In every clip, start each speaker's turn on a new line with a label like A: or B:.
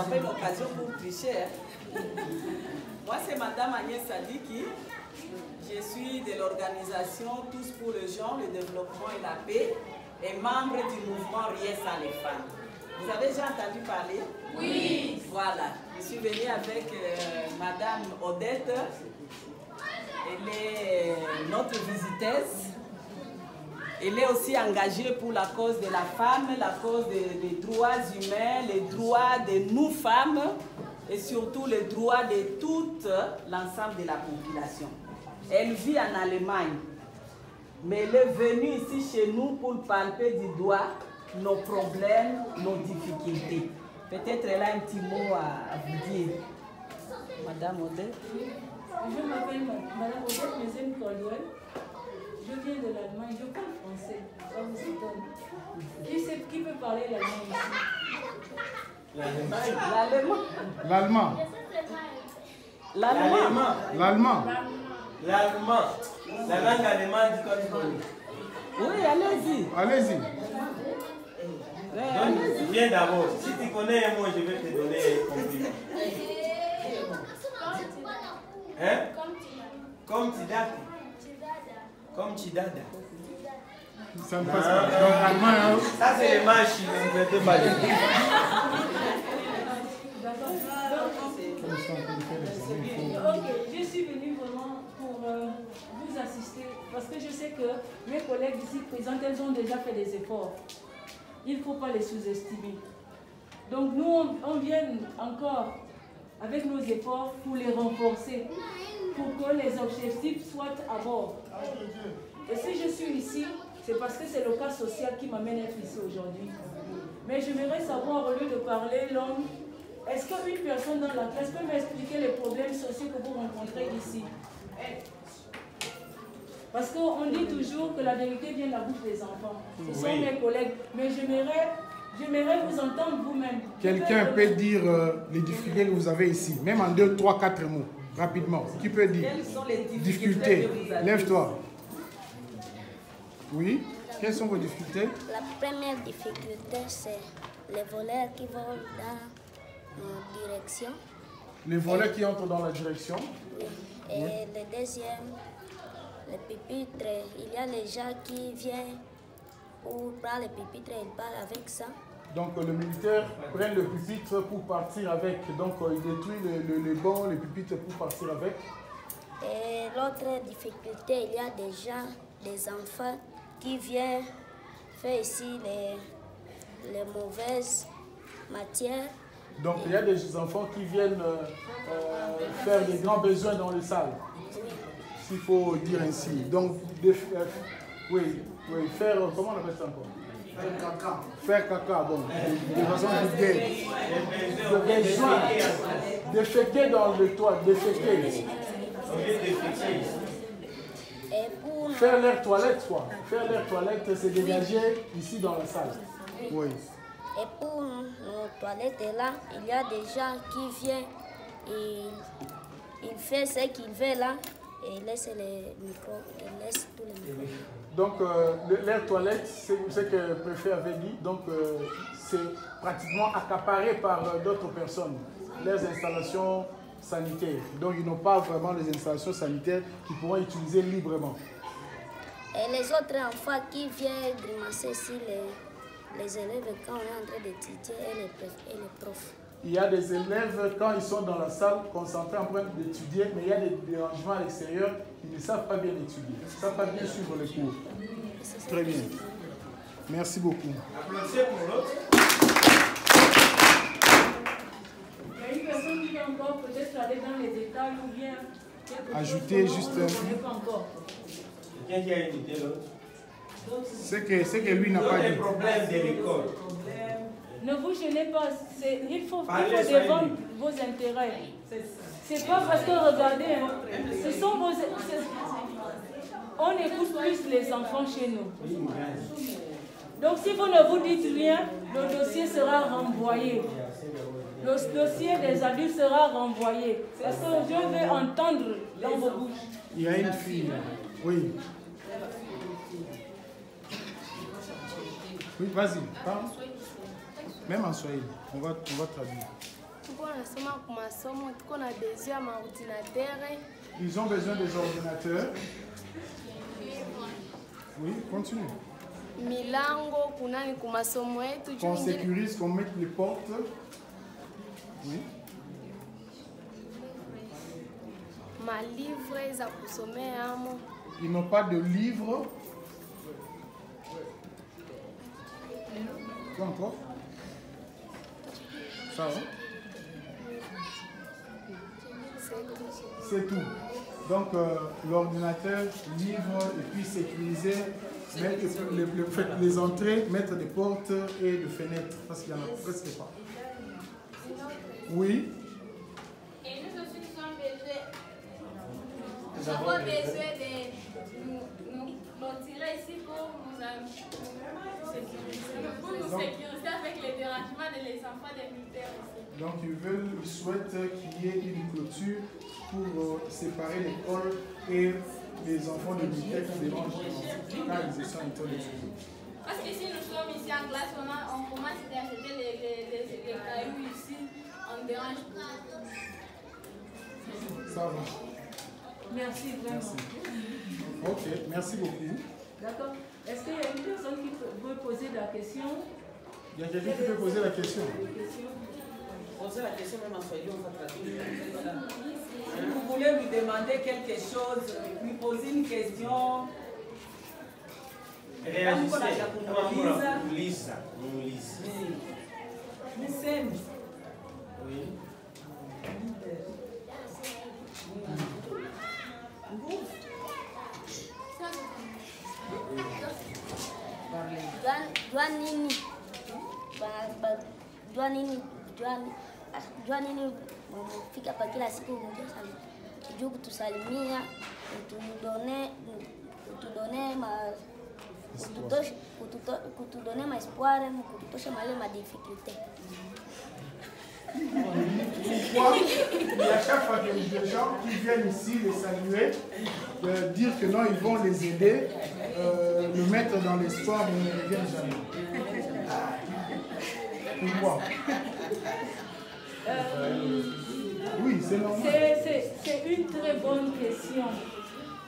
A: pas une occasion pour tricher. Hein. Moi, c'est Madame Agnès Sadiki. Je suis de l'organisation Tous pour le genre, le développement et la paix et membre du mouvement Rien sans les femmes. Vous avez déjà entendu parler? Oui. Voilà. Je suis venue avec Madame Odette. Elle est notre visiteuse. Elle est aussi engagée pour la cause de la femme, la cause des droits humains, les droits de nous femmes et surtout les droits de tout l'ensemble de la population. Elle vit en Allemagne, mais elle est venue ici chez nous pour palper du doigt nos problèmes, nos difficultés. Peut-être elle a un petit mot à vous dire. Madame Odette.
B: Je m'appelle Madame Odette Mézène Caldwell. Je viens de l'Allemagne, je parle français. Ça vous étonne. Qui peut parler l'allemand ici?
C: L'allemand.
D: L'allemand.
A: L'allemand.
D: L'allemand.
C: L'allemand. La langue allemande du code.
A: Oui, allez-y.
D: Allez-y.
C: Viens d'abord. Si tu connais un mot, je vais te donner un compliment. Hein? Comme Tidada. Comme Tidada.
D: Ça ne passe pas. Donc, allemand,
C: ça, c'est les manches, ne me pas dire.
B: Ok, je suis venue vraiment pour vous assister parce que je sais que mes collègues ici présentes, elles ont déjà fait des efforts. Il ne faut pas les sous-estimer. Donc nous, on vient encore avec nos efforts pour les renforcer, pour que les objectifs soient à bord. Et si je suis ici, c'est parce que c'est le cas social qui m'amène à être ici aujourd'hui. Mais j'aimerais savoir, au lieu de parler l'homme, est-ce qu'une personne dans la classe peut m'expliquer les problèmes sociaux que vous rencontrez ici? Parce qu'on dit toujours que la vérité vient de la bouche des enfants. Ce sont mes collègues. Mais j'aimerais vous entendre vous-même.
D: Quelqu'un peut dire les difficultés que vous avez ici, même en 2, 3, 4 mots, rapidement. Qui peut dire?
A: Quelles sont les
D: difficultés que vous avez? Lève-toi. Oui. Quelles sont vos difficultés?
E: La première difficulté, c'est les voleurs qui vont dans nos directions.
D: Les voleurs qui entrent dans la direction.
E: Oui. Et le deuxième, les pupitres. Il y a les gens qui viennent pour prendre les pupitres et ils parlent avec ça. Donc
D: le militaire prend le pupitre pour partir avec. Donc il détruit les bancs, les pupitres pour partir avec.
E: Et l'autre difficulté, il y a des gens, des enfants qui viennent faire ici les mauvaises matières. Donc
D: il y a des enfants qui viennent faire des grands besoins dans les salles.
E: Oui.
D: S'il faut dire ainsi. Donc, faire, comment on appelle ça encore? Faire caca. Faire caca, bon, de façon vulgaire. Des joints, déféquer dans le toit, déféquer. Faire l'air toilette, quoi. Faire l'air toilette, c'est dégager ici dans la salle. Oui.
E: Et pour nos toilettes là, il y a des gens qui viennent et ils font ce qu'ils veulent là et ils laissent les micros, ils laissent tous les micros.
D: Donc l'air toilette, c'est ce que le préfet avait dit, donc c'est pratiquement accaparé par d'autres personnes, les installations sanitaires. Donc ils n'ont pas vraiment les installations sanitaires qu'ils pourront utiliser librement.
E: Et les autres enfants qui viennent grimacer ici, les élèves quand on est en train d'étudier et les profs.
D: Il y a des élèves quand ils sont dans la salle concentrés en train d'étudier, mais il y a des dérangements à l'extérieur, ils ne savent pas bien étudier, ils ne savent pas bien suivre les cours. Très bien. Merci beaucoup.
C: Applaudissez pour l'autre.
B: Il y a une personne qui va encore peut-être aller dans les détails ou bien
D: ajouter juste
C: Quelqu'un qui a une idée l'autre.
D: C'est que lui n'a pas
C: de problème de l'école.
B: Ne vous gênez pas, il faut défendre vos intérêts. C'est pas parce que regardez, ce sont vos. On écoute plus les enfants chez nous. Donc si vous ne vous dites rien, le dossier sera renvoyé. Le dossier des adultes sera renvoyé. Parce que je vais entendre dans vos bouches.
D: Il y a une fille. Oui. Oui, vas-y, parle. Même en Swahili, on va traduire. Ils ont besoin des ordinateurs. Oui, continue. Qu'on sécurise, qu'on mette les portes. Oui. Ils n'ont pas de livres. Quoi encore? Ça va? C'est tout. Donc l'ordinateur, livre et puis sécuriser, mettre les entrées, mettre des portes et des fenêtres parce qu'il n'y en a presque pas. Oui.
F: Et nous aussi nous avons besoin de nous tirer ici pour nous sécuriser avec les dérangements des enfants des militaires aussi.
D: Donc ils souhaitent qu'il y ait une clôture pour séparer l'école et les enfants de militaires qui dérangent quand ils sont en train d'étudier.
F: Parce qu'ici nous sommes ici en classe, on commence à acheter les cailloux ici, on dérange pas.
D: Ça va.
B: Merci vraiment.
D: Merci. Ok, merci beaucoup.
B: D'accord. Est-ce qu'il y a une personne qui veut poser la question?
D: Il y a quelqu'un qui peut poser la question?
A: Posez la question même en swahili, on va traduire. Si vous voulez lui demander quelque chose, lui poser une question.
C: Réagissez. Oui.
E: Jua nini fika pa kila siku juu kutusalimia, kutudone ma espoir, kututosha male ma difficulté.
D: Pourquoi il y a chaque fois des gens qui viennent ici les saluer, dire que non, ils vont les aider, le mettre dans l'espoir, mais ils ne reviennent jamais. Pourquoi? Oui, c'est normal.
B: C'est une très bonne question.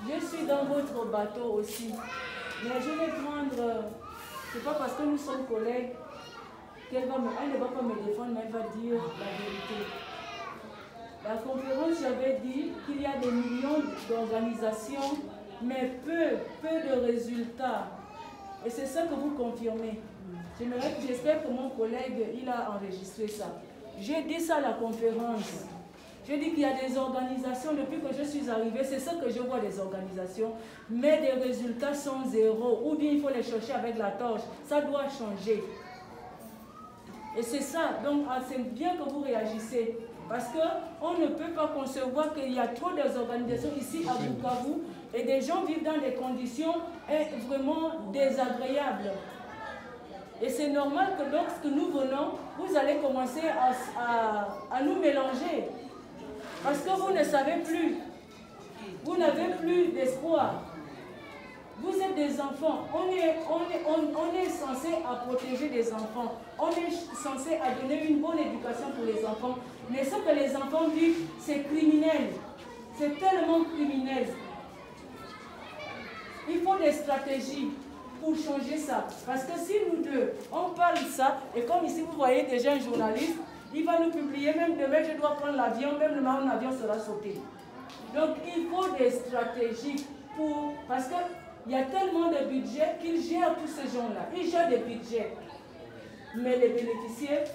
B: Je suis dans votre bateau aussi. Mais je vais prendre... C'est pas parce que nous sommes collègues qu'elle ne va pas me défendre, mais elle va dire la vérité. La conférence, j'avais dit qu'il y a des millions d'organisations, mais peu de résultats. Et c'est ça que vous confirmez. J'espère que mon collègue, il a enregistré ça. J'ai dit ça à la conférence. J'ai dit qu'il y a des organisations, depuis que je suis arrivée, c'est ça que je vois des organisations, mais des résultats sont zéro. Ou bien il faut les chercher avec la torche. Ça doit changer. Et c'est ça. Donc c'est bien que vous réagissez. Parce qu'on ne peut pas concevoir qu'il y a trop d'organisations ici à Bukavu et des gens vivent dans des conditions vraiment désagréables. Et c'est normal que lorsque nous venons, vous allez commencer à nous mélanger. Parce que vous ne savez plus. Vous n'avez plus d'espoir. Vous êtes des enfants. On est censé à protéger des enfants. On est censé à donner une bonne éducation pour les enfants. Mais ce que les enfants vivent, c'est criminel. C'est tellement criminel. Il faut des stratégies pour changer ça. Parce que si nous deux, on parle de ça, et comme ici vous voyez déjà un journaliste, il va nous publier, même demain je dois prendre l'avion, même mon avion sera sauté. Donc il faut des stratégies pour... Parce qu'il y a tellement de budgets qu'ils gèrent tous ces gens-là. Ils gèrent des budgets. Mais les bénéficiaires,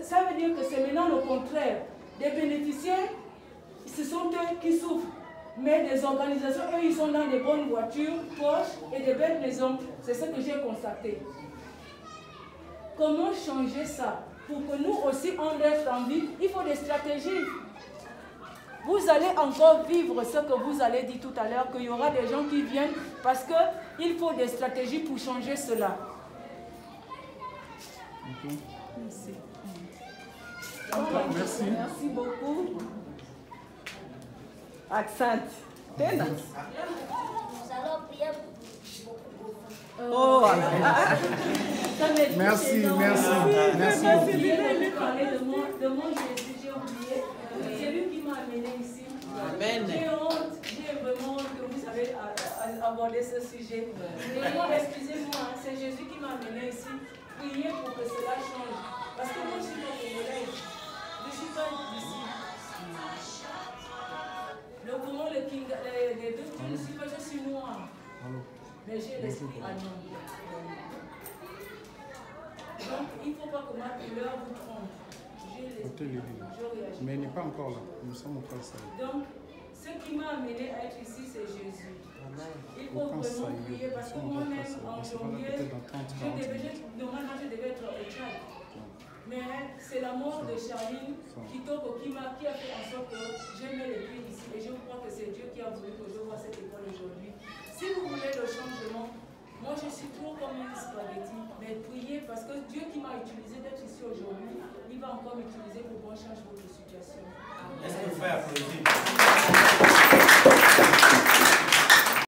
B: ça veut dire que c'est maintenant le contraire. Des bénéficiaires, ce sont eux qui souffrent. Mais des organisations, eux, ils sont dans des bonnes voitures, Porsche et des belles maisons. C'est ce que j'ai constaté. Comment changer ça? Pour que nous aussi, on reste en vie, il faut des stratégies. Vous allez encore vivre ce que vous allez dire tout à l'heure, qu'il y aura des gens qui viennent parce qu'il faut des stratégies pour changer cela. Merci.
D: Merci.
A: Merci beaucoup. Accent.
E: Nous allons prier beaucoup.
A: Oh,
D: Merci, merci, merci.
B: J'ai parlé de mon Jésus, j'ai oublié. C'est lui qui m'a amené ici.
A: Amen.
B: J'ai honte, j'ai vraiment que vous avez abordé ce sujet. Vraiment, excusez-moi, c'est Jésus qui m'a amené ici. Priez pour que cela change. Parce que moi, je suis pas congolais. Je ne suis pas d'ici. Le Congo, les deux, je ne suis pas, je suis noire. Mais j'ai l'esprit allemand. Donc, il ne faut pas que ma couleur vous trompe. J'ai l'esprit.
D: Mais il n'est pas encore là. Nous sommes encore ça.
B: Donc, ce qui m'a amené à être ici, c'est Jésus. Il faut vraiment prier parce que moi-même, en janvier, normalement, je devais être au Tchad. Mais c'est la mort de Charline Kitoko qui a fait en sorte que j'ai mis les pieds ici. Et je crois que c'est Dieu qui a voulu que je vois cette école aujourd'hui. Si vous voulez le changement, moi je suis trop comme une spaghetti. Mais priez parce que Dieu qui m'a utilisé d'être ici aujourd'hui, il va encore m'utiliser pour qu'on change votre situation.